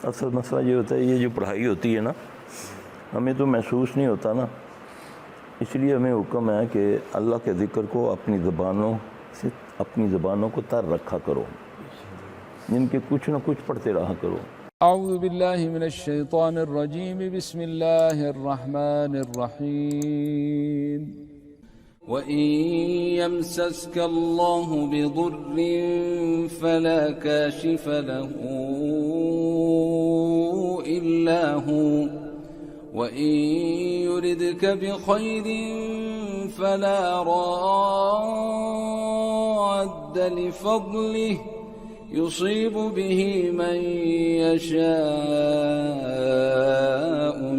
اصل مسئلہ یہ ہوتا ہے، یہ جو پڑھائی ہوتی ہے نا، ہمیں تو محسوس نہیں ہوتا نا، اس لیے ہمیں حکم ہے کہ اللہ کے ذکر کو اپنی زبانوں کو تر رکھا کرو، جن کے کچھ نہ کچھ پڑھتے رہا کرو۔ اعوذ باللہ من الشیطان الرجیم، بسم اللہ الرحمن الرحیم۔ وَإِن يَمْسَسْكَ اللَّهُ بِضُرٍّ فَلَا كَاشِفَ لَهُ إِلَّا هُوَ وَإِن يُرِدْكَ بِخَيْرٍ فَلَا رَادَّ لِفَضْلِهِ يُصِيبُ بِهِ مَن يَشَاءُ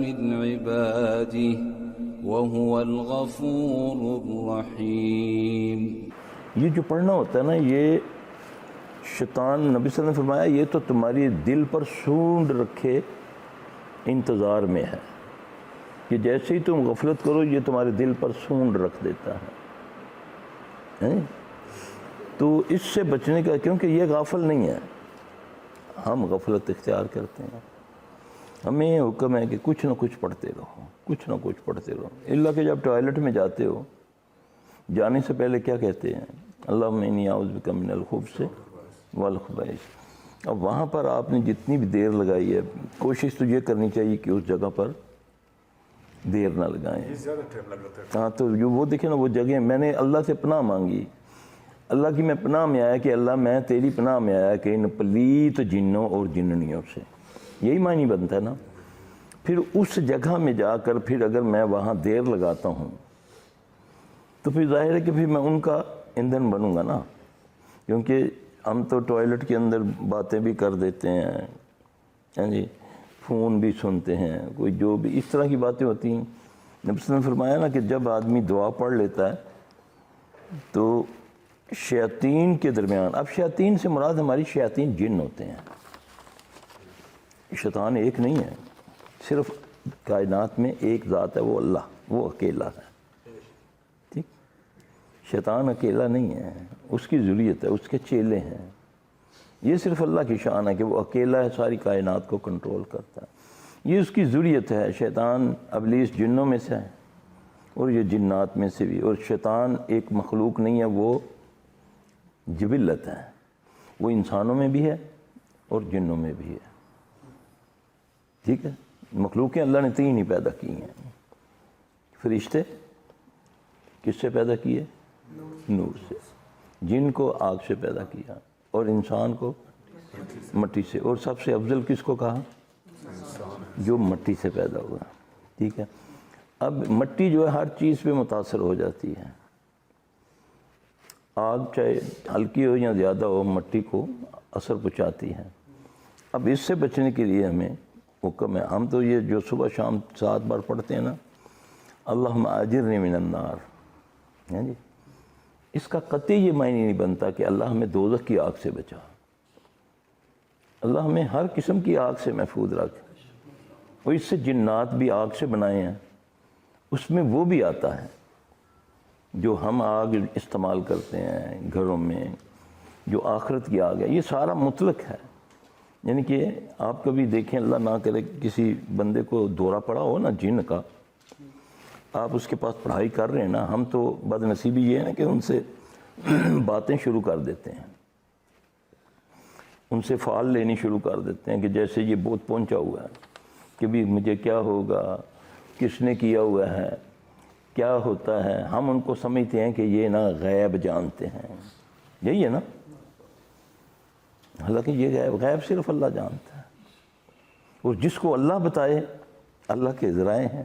مِنْ عِبَادِهِ وَهُوَ الْغَفُورُ الرَّحِيمُ۔ یہ جو پڑھنا ہوتا ہے نا، یہ شیطان، نبی صلی اللہ علیہ وسلم نے فرمایا یہ تو تمہاری دل پر سونڈ رکھے انتظار میں ہے، کہ جیسے ہی تم غفلت کرو یہ تمہارے دل پر سونڈ رکھ دیتا ہے۔ تو اس سے بچنے کا، کیونکہ یہ غافل نہیں ہے، ہم غفلت اختیار کرتے ہیں۔ ہمیں حکم ہے کہ کچھ نہ کچھ پڑھتے رہو، کچھ نہ کچھ پڑھتے رہو، اللہ کہ جب ٹوائلٹ میں جاتے ہو، جانے سے پہلے کیا کہتے ہیں؟ اللہم انی اعوذ بک من الخبث والخبائث۔ اب وہاں پر آپ نے جتنی بھی دیر لگائی ہے، کوشش تو یہ کرنی چاہیے کہ اس جگہ پر دیر نہ لگائیں۔ ہاں، تو وہ دیکھیں نا، وہ جگہ میں نے اللہ سے پناہ مانگی، اللہ کی میں پناہ میں آیا کہ اللہ میں تیری پناہ میں آیا کہ ان پلیت جنوں اور جننیوں سے، یہی معنی بنتا ہے نا۔ پھر اس جگہ میں جا کر پھر اگر میں وہاں دیر لگاتا ہوں تو پھر ظاہر ہے کہ پھر میں ان کا ایندھن بنوں گا نا، کیونکہ ہم تو ٹوائلٹ کے اندر باتیں بھی کر دیتے ہیں، ہاں جی، فون بھی سنتے ہیں، کوئی جو بھی اس طرح کی باتیں ہوتی ہیں۔ نبی صلی اللہ علیہ وسلم نے فرمایا نا کہ جب آدمی دعا پڑھ لیتا ہے تو شیاطین کے درمیان، اب شیاطین سے مراد ہماری شیاطین جن ہوتے ہیں، شیطان ایک نہیں ہے، صرف کائنات میں ایک ذات ہے، وہ اللہ، وہ اکیلا ہے، ٹھیک؟ شیطان اکیلا نہیں ہے، اس کی ذریت ہے، اس کے چیلے ہیں۔ یہ صرف اللہ کی شان ہے کہ وہ اکیلا ہے، ساری کائنات کو کنٹرول کرتا ہے، یہ اس کی ذریت ہے۔ شیطان ابلیس جنوں میں سے ہے اور یہ جنات میں سے بھی، اور شیطان ایک مخلوق نہیں ہے، وہ جبلت ہے، وہ انسانوں میں بھی ہے اور جنوں میں بھی ہے، ٹھیک ہے؟ مخلوقیں اللہ نے تین ہی پیدا کی ہیں۔ فرشتے کس سے پیدا کیے؟ نور سے۔ جن کو آگ سے پیدا کیا، اور انسان کو مٹی سے، اور سب سے افضل کس کو کہا؟ جو مٹی سے پیدا ہوا، ٹھیک ہے؟ اب مٹی جو ہے ہر چیز پہ متاثر ہو جاتی ہے، آگ چاہے ہلکی ہو یا زیادہ ہو، مٹی کو اثر پہنچاتی ہے۔ اب اس سے بچنے کے لیے ہمیں حکم ہے، ہم تو یہ جو صبح شام 7 بار پڑھتے ہیں نا، اللہم اجرنی من النار، ہیں جی، اس کا قطعی یہ معنی نہیں بنتا کہ اللہ ہمیں دوزخ کی آگ سے بچا، اللہ ہمیں ہر قسم کی آگ سے محفوظ رکھ، اور اس سے جنات بھی آگ سے بنائے ہیں، اس میں وہ بھی آتا ہے جو ہم آگ استعمال کرتے ہیں گھروں میں، جو آخرت کی آگ ہے، یہ سارا مطلق ہے۔ یعنی کہ آپ کبھی دیکھیں، اللہ نہ کرے کسی بندے کو دورہ پڑا ہو نا جن کا، آپ اس کے پاس پڑھائی کر رہے ہیں نا، ہم تو بد نصیبی یہ ہے کہ ان سے باتیں شروع کر دیتے ہیں، ان سے فال لینی شروع کر دیتے ہیں کہ جیسے یہ بہت پہنچا ہوا ہے کہ بھی مجھے کیا ہوگا، کس نے کیا ہوا ہے، کیا ہوتا ہے۔ ہم ان کو سمجھتے ہیں کہ یہ نا غیب جانتے ہیں، یہی ہے نا، حالانکہ یہ غیب صرف اللہ جانتا ہے، اور جس کو اللہ بتائے، اللہ کے ذرائع ہیں،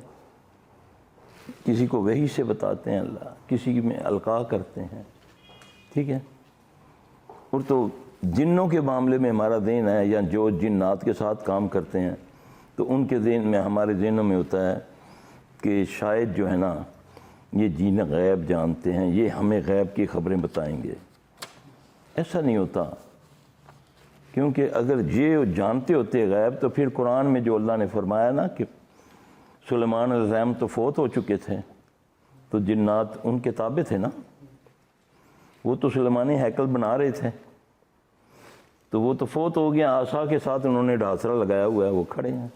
کسی کو وحی سے بتاتے ہیں اللہ، کسی میں القاء کرتے ہیں، ٹھیک ہے؟ اور تو جنوں کے معاملے میں ہمارا ذہن ہے، یا جو جنات کے ساتھ کام کرتے ہیں، تو ان کے ذہن میں، ہمارے ذہنوں میں ہوتا ہے کہ شاید جو ہے نا یہ جن غیب جانتے ہیں، یہ ہمیں غیب کی خبریں بتائیں گے۔ ایسا نہیں ہوتا، کیونکہ اگر یہ جانتے ہوتے غیب تو پھر قرآن میں جو اللہ نے فرمایا نا کہ سلیمان علیہ السلام تو فوت ہو چکے تھے، تو جنات ان کے تابع تھے نا، وہ تو سلیمانی ہیکل بنا رہے تھے، تو تو وہ تو فوت ہو گیا، عصا کے ساتھ انہوں نے ڈھاسرا لگایا ہوا ہے، وہ کھڑے ہیں،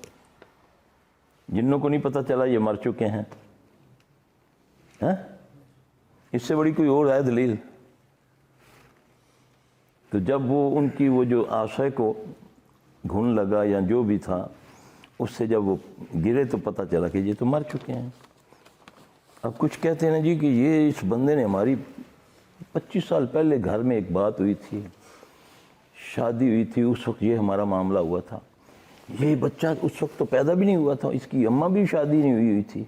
جنوں کو نہیں پتہ چلا یہ مر چکے ہیں۔ اس سے بڑی کوئی اور ہے دلیل؟ تو جب وہ ان کی وہ جو عصا کو گھن لگا یا جو بھی تھا، اس سے جب وہ گرے تو پتہ چلا کہ یہ تو مر چکے ہیں۔ اب کچھ کہتے ہیں نا جی کہ یہ اس بندے نے ہماری 25 سال پہلے گھر میں ایک بات ہوئی تھی، شادی ہوئی تھی، اس وقت یہ ہمارا معاملہ ہوا تھا، یہ بچہ اس وقت تو پیدا بھی نہیں ہوا تھا، اس کی اماں بھی شادی نہیں ہوئی تھی،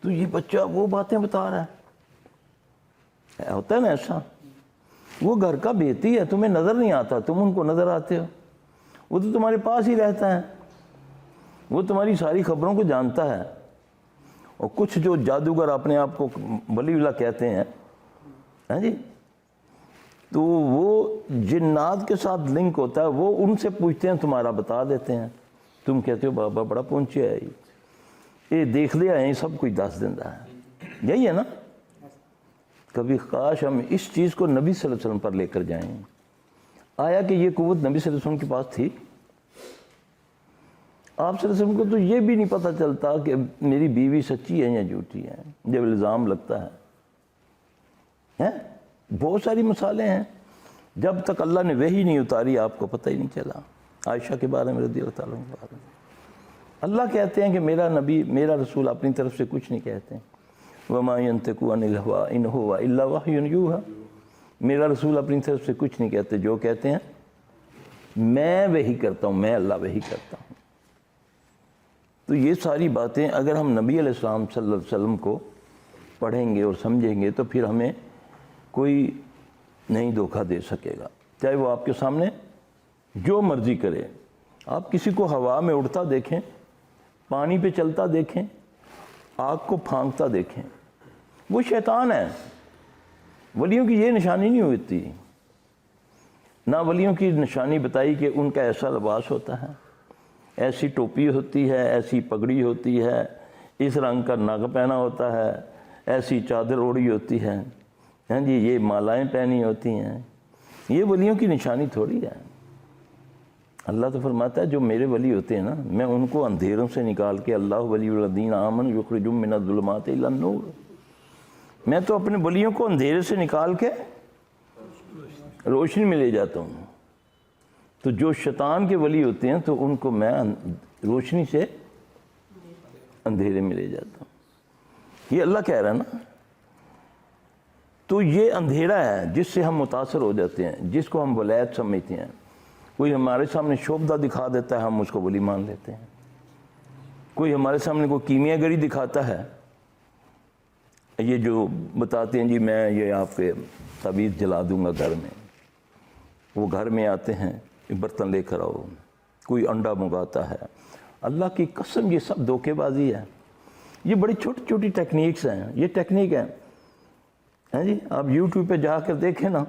تو یہ بچہ وہ باتیں بتا رہا ہے۔ ہوتا ہے نا ایسا، وہ گھر کا بیٹی ہے، تمہیں نظر نہیں آتا، تم ان کو نظر آتے ہو، وہ تو تمہارے پاس ہی رہتا ہے، وہ تمہاری ساری خبروں کو جانتا ہے۔ اور کچھ جو جادوگر اپنے آپ کو ولی اللہ کہتے ہیں، ہاں جی، تو وہ جنات کے ساتھ لنک ہوتا ہے، وہ ان سے پوچھتے ہیں، تمہارا بتا دیتے ہیں، تم کہتے ہو بابا بڑا پہنچیا ہے یہ دیکھ لیا ہے، سب کچھ دس دیتا ہے۔ یہی ہے نا، کبھی کاش ہم اس چیز کو نبی صلی اللہ علیہ وسلم پر لے کر جائیں۔ آیا کہ یہ قوت نبی صلی اللہ علیہ وسلم کے پاس تھی؟ آپ صلی اللہ علیہ وسلم کو تو یہ بھی نہیں پتہ چلتا کہ میری بیوی سچی ہے یا جھوٹی ہے، جب الزام لگتا ہے۔ بہت ساری مثالیں ہیں، جب تک اللہ نے وحی نہیں اتاری آپ کو پتہ ہی نہیں چلا۔ عائشہ کے بارے میں رضی اللہ تعالیٰ عنہ کے بارے میں اللہ کہتے ہیں کہ میرا نبی، میرا رسول اپنی طرف سے کچھ نہیں کہتے، وَمَا يَنْتِقُ عَنِ الْهَوَىٰ إِنْ هُوَ إِلَّا وَحْيٌ يُوحَىٰ، میرا رسول اپنی طرف سے کچھ نہیں کہتے، جو کہتے ہیں میں وحی کرتا ہوں، میں اللہ وحی کرتا ہوں۔ تو یہ ساری باتیں اگر ہم نبی علیہ السلام صلی اللہ علیہ وسلم کو پڑھیں گے اور سمجھیں گے تو پھر ہمیں کوئی نہیں دھوکہ دے سکے گا، چاہے وہ آپ کے سامنے جو مرضی کرے۔ آپ کسی کو ہوا میں اڑتا دیکھیں، پانی پہ چلتا دیکھیں، آگ کو پھانکتا دیکھیں، وہ شیطان ہے۔ ولیوں کی یہ نشانی نہیں ہوتی، نہ ولیوں کی نشانی بتائی کہ ان کا ایسا لباس ہوتا ہے، ایسی ٹوپی ہوتی ہے، ایسی پگڑی ہوتی ہے، اس رنگ کا ناگ پہنا ہوتا ہے، ایسی چادر اوڑھی ہوتی ہے، ہاں جی، یہ مالائیں پہنی ہوتی ہیں۔ یہ ولیوں کی نشانی تھوڑی ہے۔ اللہ تو فرماتا ہے جو میرے ولی ہوتے ہیں نا، میں ان کو اندھیروں سے نکال کے، اللہ ولی الذین آمنوا یخرجہم من الظلمات الی النور، میں تو اپنے ولیوں کو اندھیرے سے نکال کے روشنی میں لے جاتا ہوں۔ تو جو شیطان کے ولی ہوتے ہیں تو ان کو میں روشنی سے اندھیرے میں لے جاتا ہوں۔ یہ اللہ کہہ رہا ہے نا۔ تو یہ اندھیرا ہے جس سے ہم متاثر ہو جاتے ہیں، جس کو ہم ولایت سمجھتے ہیں۔ کوئی ہمارے سامنے شعبدہ دکھا دیتا ہے، ہم اس کو ولی مان لیتے ہیں۔ کوئی ہمارے سامنے کوئی کیمیا گری دکھاتا ہے، یہ جو بتاتے ہیں جی میں یہ آپ کے تعویذ جلا دوں گا گھر میں، وہ گھر میں آتے ہیں برتن لے کر آؤ، کوئی انڈا منگاتا ہے۔ اللہ کی قسم یہ سب دھوکے بازی ہے۔ یہ بڑی چھوٹی چھوٹی ٹیکنیکس ہیں، یہ ٹیکنیک ہے جی، آپ یوٹیوب پہ جا کر دیکھیں نا،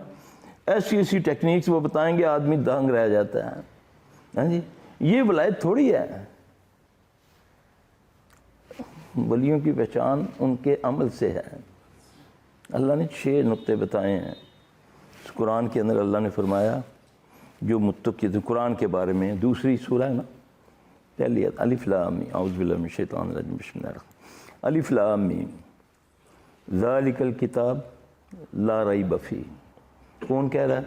ایسی ایسی ٹیکنیکس وہ بتائیں گے، آدمی دنگ رہ جاتا ہے۔ ہاں جی، یہ ولایت تھوڑی ہے۔ ولیوں کی پہچان ان کے عمل سے ہے۔ اللہ نے 6 نقطے بتائے ہیں قرآن کے اندر۔ اللہ نے فرمایا جو متقی، قرآن کے بارے میں دوسری سورہ ہے نا، پہلی آیت، الف لام میم، اعوذ باللہ من الشیطان الرجیم، بسم اللہ الرحمن الرحیم، الف لام میم ذالک الکتاب لا ریب فیہ۔ کون کہہ رہا ہے؟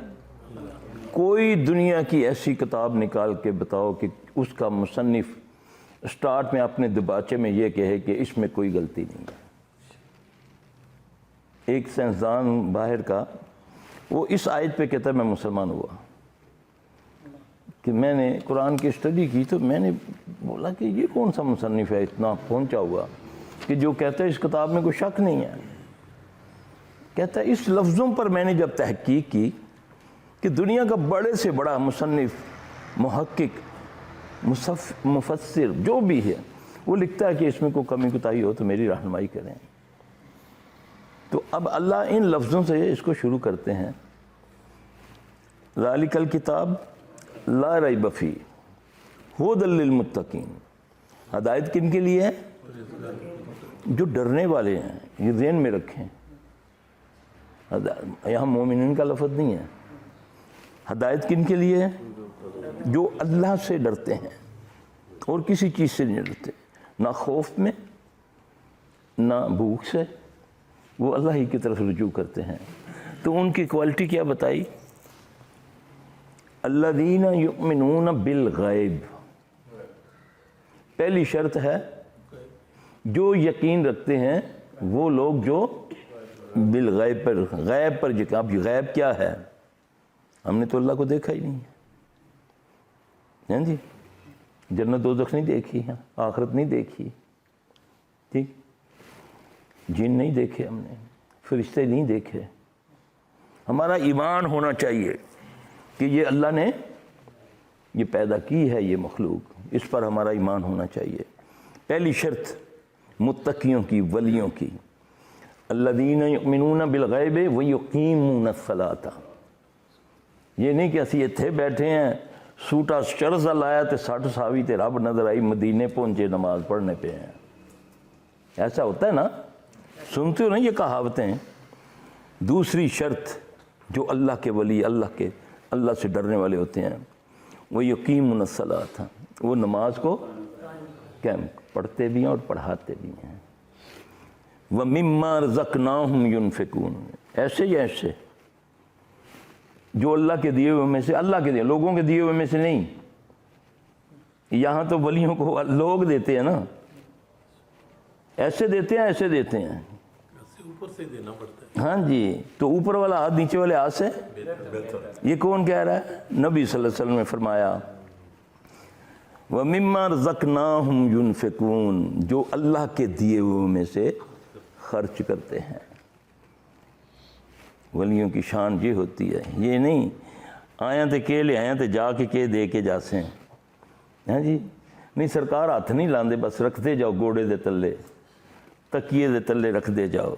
کوئی دنیا کی ایسی کتاب نکال کے بتاؤ کہ اس کا مصنف سٹارٹ میں اپنے دباچے میں یہ کہے کہ اس میں کوئی غلطی نہیں ہے۔ ایک سائنسدان باہر کا، وہ اس آیت پہ کہتا ہے میں مسلمان ہوا، کہ میں نے قرآن کی اسٹڈی کی تو میں نے بولا کہ یہ کون سا مصنف ہے اتنا پہنچا ہوا کہ جو کہتا ہے اس کتاب میں کوئی شک نہیں ہے۔ کہتا ہے اس لفظوں پر میں نے جب تحقیق کی کہ دنیا کا بڑے سے بڑا مصنف، محقق، مفسر جو بھی ہے، وہ لکھتا ہے کہ اس میں کوئی کمی کوتاہی ہو تو میری رہنمائی کریں۔ تو اب اللہ ان لفظوں سے اس کو شروع کرتے ہیں، ذالک الکتاب لا ریب فیہ ھدی للمتقین۔ ہدایت کن کے لیے ہے؟ جو ڈرنے والے ہیں۔ یہ ذہن میں رکھیں، یہاں مومنین کا لفظ نہیں ہے۔ ہدایت کن کے لیے ہے؟ جو اللہ سے ڈرتے ہیں اور کسی چیز سے نہیں ڈرتے، نہ خوف میں نہ بھوک سے، وہ اللہ ہی کی طرف رجوع کرتے ہیں۔ تو ان کی کوالٹی کیا بتائی؟ الذین یؤمنون بالغیب، پہلی شرط ہے جو یقین رکھتے ہیں وہ لوگ جو بالغیب پر، غیب پر، اب غیب کیا ہے؟ ہم نے تو اللہ کو دیکھا ہی نہیں ہے جی، جنت دوزخ نہیں دیکھی ہے، آخرت نہیں دیکھی، ٹھیک، جن نہیں دیکھے ہم نے، فرشتے نہیں دیکھے۔ ہمارا ایمان ہونا چاہیے کہ یہ اللہ نے یہ پیدا کی ہے، یہ مخلوق، اس پر ہمارا ایمان ہونا چاہیے۔ پہلی شرط متقیوں کی، ولیوں کی، الذین یؤمنون بالغیب ویقیمون الصلاۃ۔ یہ نہیں کہ اسی اتھے بیٹھے ہیں، سوٹا چرزا لایا تے 60 ساوی تے رب نظر آئی، مدینے پہنچے نماز پڑھنے پہ ہیں۔ ایسا ہوتا ہے نا، سنتے ہو نا یہ کہاوتیں۔ دوسری شرط جو اللہ کے ولی، اللہ سے ڈرنے والے ہوتے ہیں، وہ یقیمون الصلاۃ، وہ نماز کو قائم پڑھتے بھی ہیں اور پڑھاتے بھی ہیں۔ وَمِمَّا رَزَقْنَاهُمْ يُنْفِقُونَ، ایسے ہی ایسے جو اللہ کے دیے ہوئے میں سے، اللہ کے دیے، لوگوں کے دیے ہوئے میں سے نہیں۔ یہاں تو ولیوں کو لوگ دیتے ہیں نا، ایسے دیتے ہیں، ایسے دیتے ہیں، اوپر سے دینا پڑتا ہاں جی۔ تو اوپر والا ہاتھ نیچے والے ہاتھ سے، یہ کون کہہ رہا ہے؟ نبی صلی اللہ علیہ وسلم نے فرمایا وَمِمَّا رَزَقْنَاهُمْ يُنْفِقُونَ، جو اللہ کے دیے ہوئے میں سے خرچ کرتے ہیں۔ ولیوں کی شان یہ ہوتی ہے، یہ نہیں آیا تے کے لے آیا تے جا کے دے کے جاسیں، ہاں جی، نہیں سرکار ہاتھ نہیں لاندے، بس رکھتے جاؤ گوڑے دے تلے، تکیے دے تلے رکھ دے جاؤ۔